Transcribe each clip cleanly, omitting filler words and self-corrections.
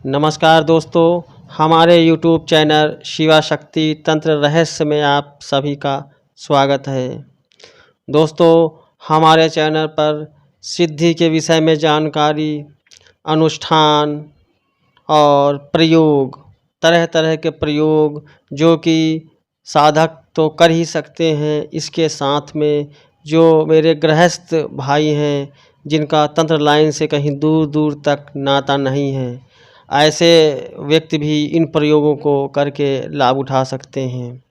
नमस्कार दोस्तों, हमारे YouTube चैनल शिवा शक्ति तंत्र रहस्य में आप सभी का स्वागत है। दोस्तों, हमारे चैनल पर सिद्धि के विषय में जानकारी, अनुष्ठान और प्रयोग, तरह तरह के प्रयोग जो कि साधक तो कर ही सकते हैं, इसके साथ में जो मेरे गृहस्थ भाई हैं जिनका तंत्र लाइन से कहीं दूर दूर तक नाता नहीं है, ऐसे व्यक्ति भी इन प्रयोगों को करके लाभ उठा सकते हैं।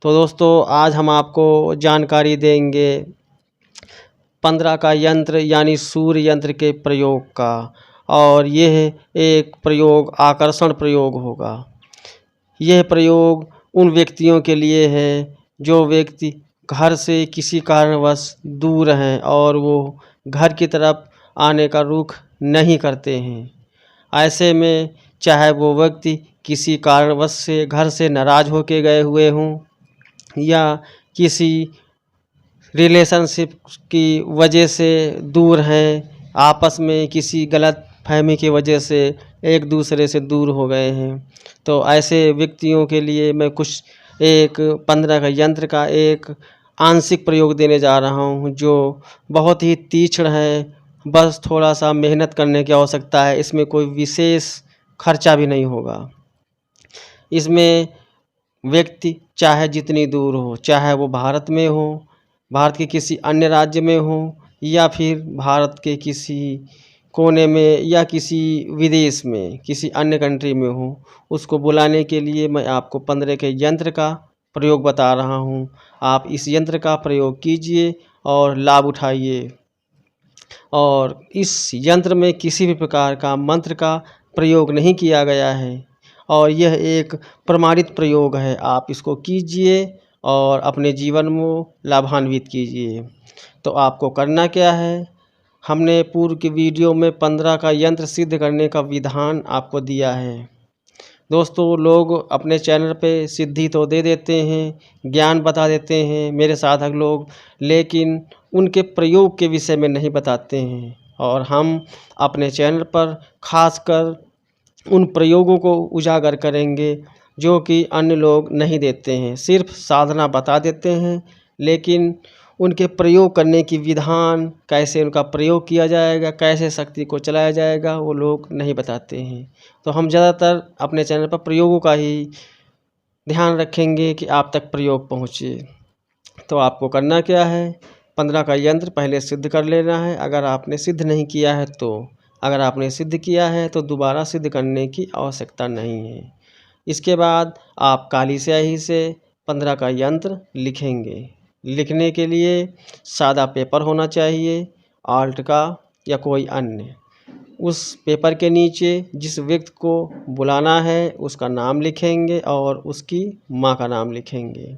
तो दोस्तों, आज हम आपको जानकारी देंगे 15 का यंत्र यानी सूर्य यंत्र के प्रयोग का, और यह एक प्रयोग आकर्षण प्रयोग होगा। यह प्रयोग उन व्यक्तियों के लिए है जो व्यक्ति घर से किसी कारणवश दूर हैं और वो घर की तरफ आने का रुख नहीं करते हैं। ऐसे में चाहे वो व्यक्ति किसी कारणवश से घर से नाराज होके गए हुए हों या किसी रिलेशनशिप की वजह से दूर हैं, आपस में किसी गलत फहमी की वजह से एक दूसरे से दूर हो गए हैं, तो ऐसे व्यक्तियों के लिए मैं कुछ 15 का यंत्र का एक आंशिक प्रयोग देने जा रहा हूं जो बहुत ही तीक्ष्ण है। बस थोड़ा सा मेहनत करने की आवश्यकता है, इसमें कोई विशेष खर्चा भी नहीं होगा। इसमें व्यक्ति चाहे जितनी दूर हो, चाहे वो भारत में हो, भारत के किसी अन्य राज्य में हो या फिर भारत के किसी कोने में या किसी विदेश में किसी अन्य कंट्री में हो, उसको बुलाने के लिए मैं आपको 15 के यंत्र का प्रयोग बता रहा हूँ। आप इस यंत्र का प्रयोग कीजिए और लाभ उठाइए। और इस यंत्र में किसी भी प्रकार का मंत्र का प्रयोग नहीं किया गया है और यह एक प्रमाणित प्रयोग है। आप इसको कीजिए और अपने जीवन में लाभान्वित कीजिए। तो आपको करना क्या है, हमने पूर्व की वीडियो में 15 का यंत्र सिद्ध करने का विधान आपको दिया है। दोस्तों, लोग अपने चैनल पे सिद्धि तो दे देते हैं, ज्ञान बता देते हैं मेरे साधक लोग, लेकिन उनके प्रयोग के विषय में नहीं बताते हैं। और हम अपने चैनल पर खासकर उन प्रयोगों को उजागर करेंगे जो कि अन्य लोग नहीं देते हैं। सिर्फ साधना बता देते हैं, लेकिन उनके प्रयोग करने की विधान, कैसे उनका प्रयोग किया जाएगा, कैसे शक्ति को चलाया जाएगा, वो लोग नहीं बताते हैं। तो हम ज़्यादातर अपने चैनल पर प्रयोगों का ही ध्यान रखेंगे कि आप तक प्रयोग पहुँचे। तो आपको करना क्या है, 15 का यंत्र पहले सिद्ध कर लेना है। अगर आपने सिद्ध नहीं किया है तो, अगर आपने सिद्ध किया है तो दोबारा सिद्ध करने की आवश्यकता नहीं है। इसके बाद आप काली स्याही से 15 का यंत्र लिखेंगे। लिखने के लिए सादा पेपर होना चाहिए, आर्ट का या कोई अन्य। उस पेपर के नीचे जिस व्यक्ति को बुलाना है उसका नाम लिखेंगे और उसकी माँ का नाम लिखेंगे।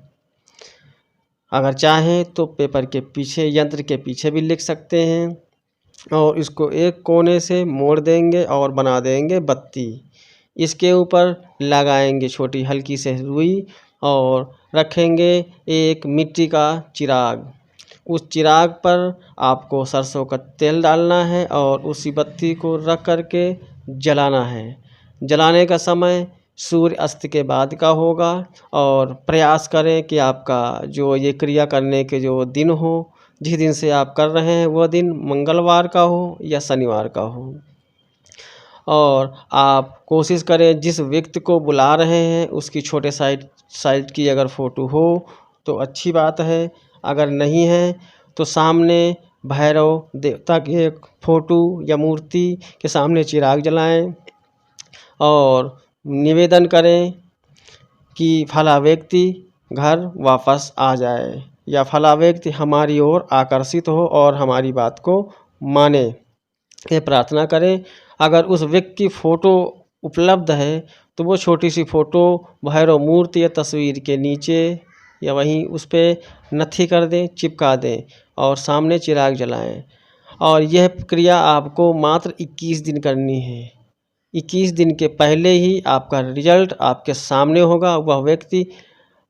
अगर चाहें तो पेपर के पीछे, यंत्र के पीछे भी लिख सकते हैं और इसको एक कोने से मोड़ देंगे और बना देंगे बत्ती। इसके ऊपर लगाएंगे छोटी हल्की से रुई और रखेंगे एक मिट्टी का चिराग। उस चिराग पर आपको सरसों का तेल डालना है और उसी बत्ती को रख कर के जलाना है। जलाने का समय सूर्य अस्त के बाद का होगा और प्रयास करें कि आपका जो ये क्रिया करने के जो दिन हो, जिस दिन से आप कर रहे हैं वह दिन मंगलवार का हो या शनिवार का हो। और आप कोशिश करें जिस व्यक्ति को बुला रहे हैं उसकी छोटे साइज की अगर फ़ोटो हो तो अच्छी बात है, अगर नहीं है तो सामने भैरव देवता की एक फ़ोटो या मूर्ति के सामने चिराग जलाएं और निवेदन करें कि फला व्यक्ति घर वापस आ जाए या फला व्यक्ति हमारी ओर आकर्षित हो और हमारी बात को माने, ये प्रार्थना करें। अगर उस व्यक्ति की फ़ोटो उपलब्ध है तो वो छोटी सी फ़ोटो भैरव मूर्ति या तस्वीर के नीचे या वहीं उस पर नत्थी कर दें, चिपका दें और सामने चिराग जलाएं। और यह क्रिया आपको मात्र 21 दिन करनी है। 21 दिन के पहले ही आपका रिजल्ट आपके सामने होगा। वह व्यक्ति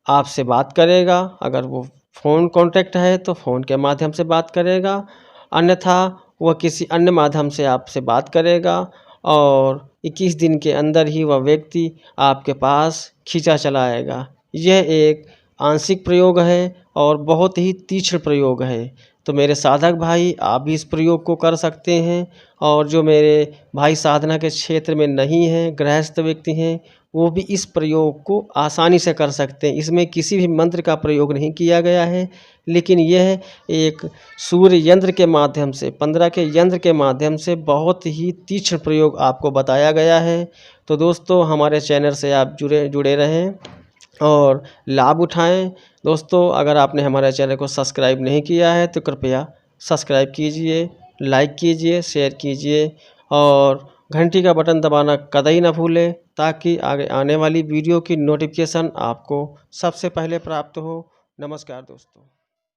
आपसे बात करेगा, अगर वो फ़ोन कॉन्टैक्ट है तो फ़ोन के माध्यम से बात करेगा, अन्यथा वह किसी अन्य माध्यम से आपसे बात करेगा और 21 दिन के अंदर ही वह व्यक्ति आपके पास खींचा चला आएगा। यह एक आंशिक प्रयोग है और बहुत ही तीक्ष्ण प्रयोग है। तो मेरे साधक भाई, आप भी इस प्रयोग को कर सकते हैं। और जो मेरे भाई साधना के क्षेत्र में नहीं हैं, गृहस्थ व्यक्ति हैं, वो भी इस प्रयोग को आसानी से कर सकते हैं। इसमें किसी भी मंत्र का प्रयोग नहीं किया गया है, लेकिन यह एक सूर्य यंत्र के माध्यम से, 15 के यंत्र के माध्यम से बहुत ही तीक्ष्ण प्रयोग आपको बताया गया है। तो दोस्तों, हमारे चैनल से आप जुड़े रहें और लाभ उठाएं। दोस्तों, अगर आपने हमारे चैनल को सब्सक्राइब नहीं किया है तो कृपया सब्सक्राइब कीजिए, लाइक कीजिए, शेयर कीजिए और घंटी का बटन दबाना कतई ना भूलें, ताकि आगे आने वाली वीडियो की नोटिफिकेशन आपको सबसे पहले प्राप्त हो। नमस्कार दोस्तों।